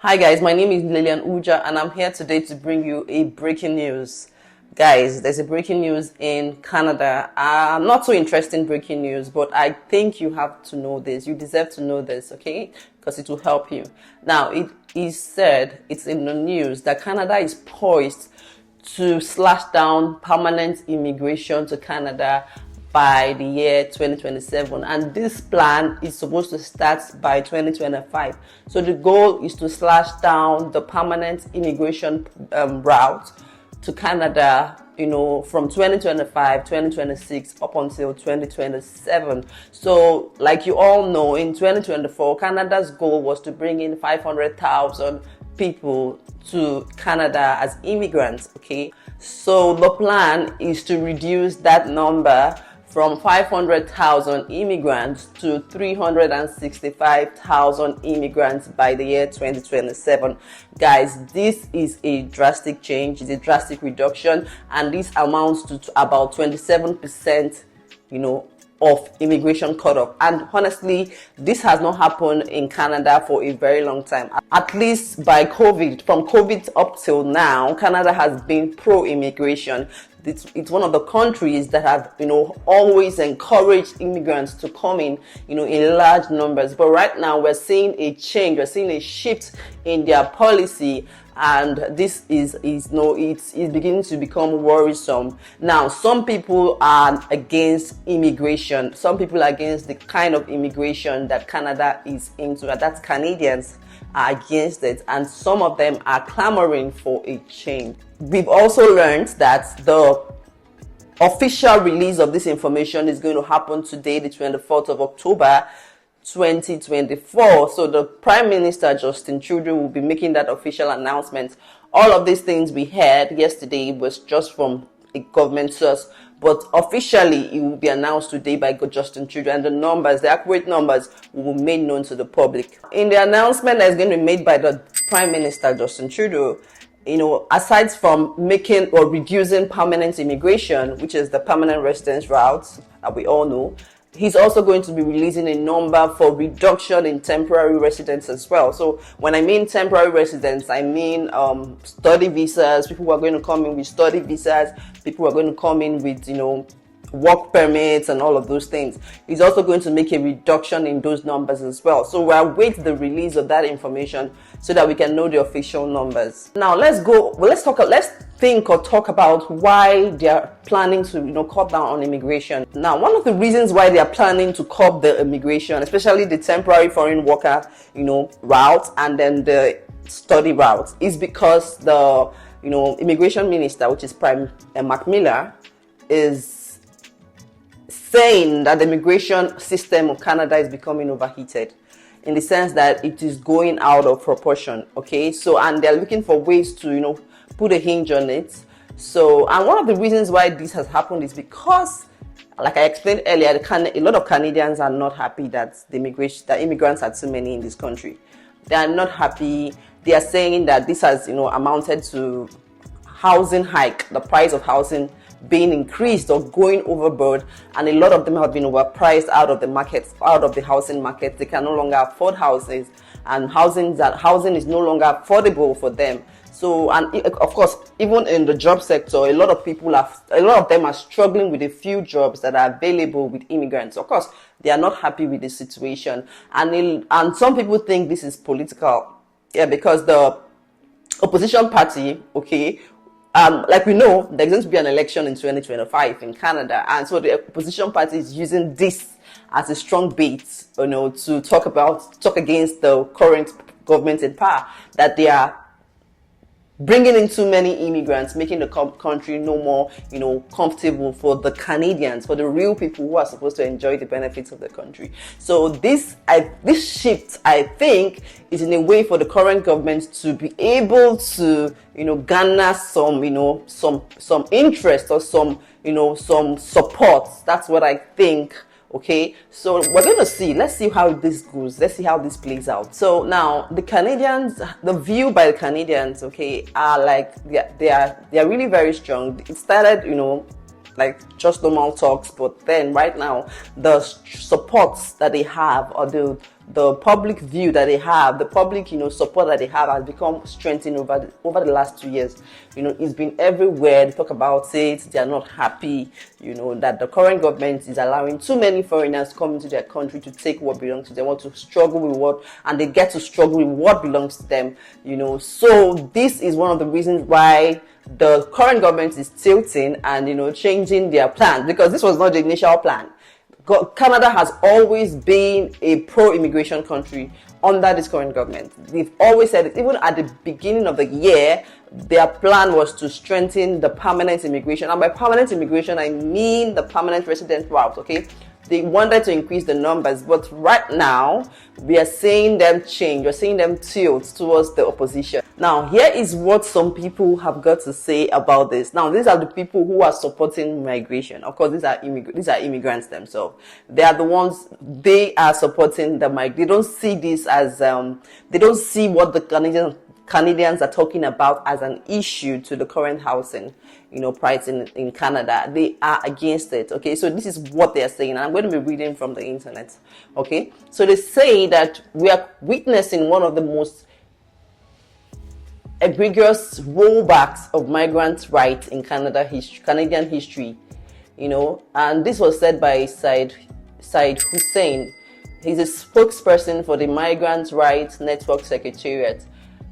Hi guys, my name is Lilian Uja and I'm here today to bring you a breaking news. Guys, there's a breaking news in Canada. Not so interesting breaking news, but I think you have to know this. You deserve to know this, okay? Because it will help you. Now, it is said, it's in the news, that Canada is poised to slash down permanent immigration to Canada by the year 2027, and this plan is supposed to start by 2025. So the goal is to slash down the permanent immigration route to Canada, from 2025, 2026 up until 2027. So like you all know, in 2024, Canada's goal was to bring in 500,000 people to Canada as immigrants, okay? So the plan is to reduce that number from 500,000 immigrants to 365,000 immigrants by the year 2027. Guys, this is a drastic change, it's a drastic reduction, and this amounts to about 27%, of immigration cutoff. And honestly, this has not happened in Canada for a very long time. At least by COVID, from COVID up till now, Canada has been pro-immigration. It's one of the countries that have, always encouraged immigrants to come in, in large numbers. But right now we're seeing a change, we're seeing a shift in their policy. And this is it's beginning to become worrisome. Now, some people are against immigration. Some people are against the kind of immigration that Canada is into, and that's Canadians are against it. And some of them are clamoring for a change. We've also learned that the official release of this information is going to happen today, the 24th of October, 2024. So the Prime Minister Justin Trudeau will be making that official announcement. All of these things we heard yesterday was just from a government source, but officially it will be announced today by Justin Trudeau, and the accurate numbers will be made known to the public. In the announcement that is going to be made by the Prime Minister Justin Trudeau, aside from making or reducing permanent immigration, which is the permanent residence route that we all know, he's also going to be releasing a number for reduction in temporary residence as well. So when I mean temporary residence, I mean study visas, people who are going to come in with study visas, people who are going to come in with, work permits and all of those things. He's also going to make a reduction in those numbers as well. So we'll await the release of that information so that we can know the official numbers. Now let's think or talk about why they are planning to cut down on immigration. Now, one of the reasons why they are planning to curb the immigration, especially the temporary foreign worker route and then the study route, is because the immigration minister, which is Prime Mark Miller, is saying that the immigration system of Canada is becoming overheated, in the sense that it is going out of proportion. Okay, so and they're looking for ways to put a hinge on it. So, and one of the reasons why this has happened is because, like I explained earlier, a lot of Canadians are not happy that immigrants are too many in this country. They are not happy. They are saying that this has amounted to housing hike, the price of housing being increased or going overboard, and a lot of them have been overpriced out of the markets, out of the housing market. They can no longer afford houses, and housing is no longer affordable for them. So, and of course, even in the job sector, a lot of them are struggling with a few jobs that are available with immigrants. Of course, they are not happy with the situation, and some people think this is political, because the opposition party, like we know, there's going to be an election in 2025 in Canada, and so the opposition party is using this as a strong bait, to talk against the current government in power, that they are bringing in too many immigrants, making the country no more, comfortable for the Canadians, for the real people who are supposed to enjoy the benefits of the country. So this shift, I think, is in a way for the current government to be able to, garner some interest or some support. That's what I think. Okay, so we're going to see. Let's see how this goes. Let's see how this plays out. So now the Canadians, the view by the Canadians, are like they are really very strong. It started, like just normal talks, but then right now the supports that they have, or the the public view that they have, the public, support that they have has become strengthened over the last 2 years. It's been everywhere. They talk about it. They are not happy, that the current government is allowing too many foreigners to come into their country to take what belongs to them, want to struggle with and they get to struggle with what belongs to them, So this is one of the reasons why the current government is tilting and, changing their plan, because this was not the initial plan. Canada has always been a pro-immigration country under this current government. They've always said it. Even at the beginning of the year, their plan was to strengthen the permanent immigration. And by permanent immigration, I mean the permanent resident route, okay? They wanted to increase the numbers, but right now, we are seeing them change. We're seeing them tilt towards the opposition. Now, here is what some people have got to say about this. Now, these are the people who are supporting migration. Of course, these are immigrants themselves. They are the ones, they are supporting the migrant. They don't see this as, they don't see what the Canadians are talking about as an issue to the current housing, price in Canada. They are against it. Okay, so this is what they are saying, and I'm going to be reading from the internet. Okay, so they say that we are witnessing one of the most egregious rollbacks of migrants' rights in Canadian history. And this was said by Said Hussein. He's a spokesperson for the Migrants' Rights Network Secretariat.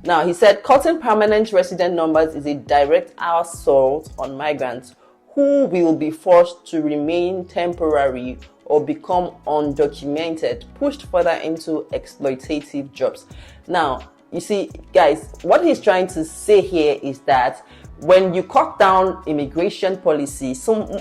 Now, he said cutting permanent resident numbers is a direct assault on migrants who will be forced to remain temporary or become undocumented, pushed further into exploitative jobs. Now, you see, guys, what he's trying to say here is that when you cut down immigration policy,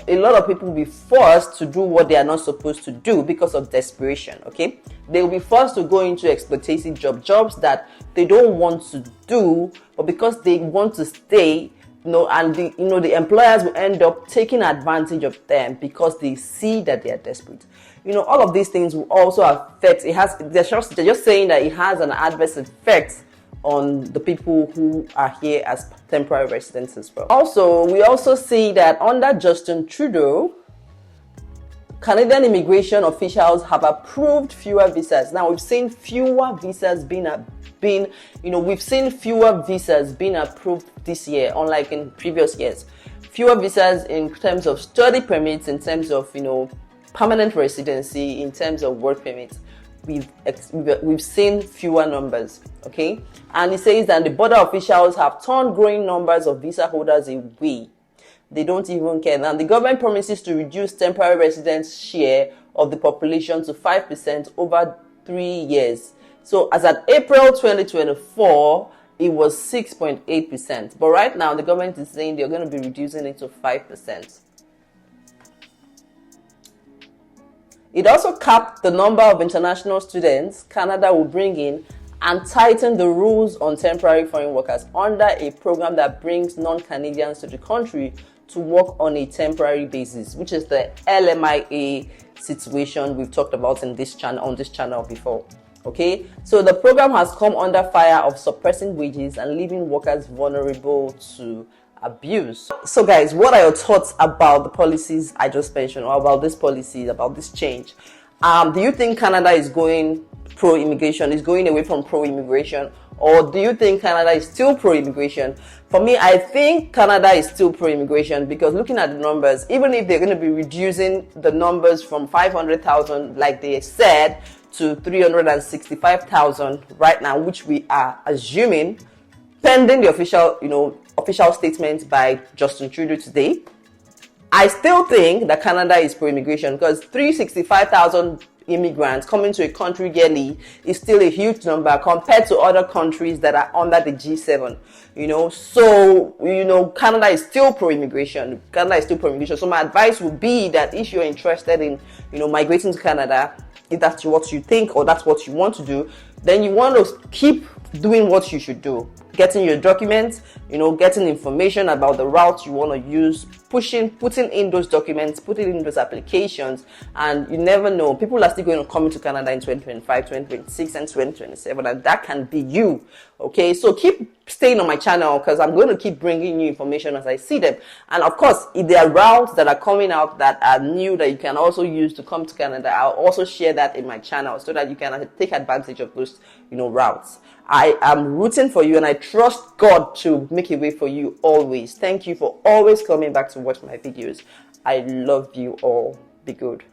a lot of people will be forced to do what they are not supposed to do because of desperation, okay? They will be forced to go into exploitative jobs that they don't want to do, but because they want to stay, and the employers will end up taking advantage of them because they see that they are desperate. All of these things will also affect, they're just saying that it has an adverse effect on the people who are here as temporary residents as well. Also, we also see that under Justin Trudeau, Canadian immigration officials have approved fewer visas. Now, we've seen fewer visas being approved this year, unlike in previous years. Fewer visas in terms of study permits, in terms of, permanent residency, in terms of work permits. We've seen fewer numbers, okay? And it says that the border officials have turned growing numbers of visa holders away. They don't even care. Now, the government promises to reduce temporary residents' share of the population to 5% over 3 years. So, as at April 2024, it was 6.8%. But right now, the government is saying they're going to be reducing it to 5%. It also capped the number of international students Canada will bring in and tighten the rules on temporary foreign workers under a program that brings non-Canadians to the country to work on a temporary basis, which is the LMIA situation we've talked about on this channel before. Okay, so the program has come under fire of suppressing wages and leaving workers vulnerable to abuse. So guys, what are your thoughts about the policies I just mentioned, or about this policy, about this change? Do you think Canada is going pro-immigration, is going away from pro-immigration, or do you think Canada is still pro-immigration? For me, I think Canada is still pro-immigration, because looking at the numbers, even if they're going to be reducing the numbers from 500,000, like they said, to 365,000 right now, which we are assuming, pending the official statement by Justin Trudeau today, I still think that Canada is pro-immigration, because 365,000 immigrants coming to a country yearly is still a huge number compared to other countries that are under the G7, So, Canada is still pro-immigration. So my advice would be that if you're interested in, migrating to Canada, if that's what you think or that's what you want to do, then you want to keep doing what you should do. getting your documents, getting information about the route you want to use, putting in those documents, putting in those applications. And you never know, people are still going to come into Canada in 2025, 2026, and 2027, and that can be you. Okay, so keep staying on my channel, because I'm going to keep bringing you information as I see them. And of course, if there are routes that are coming out that are new that you can also use to come to Canada, I'll also share that in my channel so that you can take advantage of those routes. I am rooting for you, and I trust God to make a way for you always. Thank you for always coming back to watch my videos. I love you all. Be good.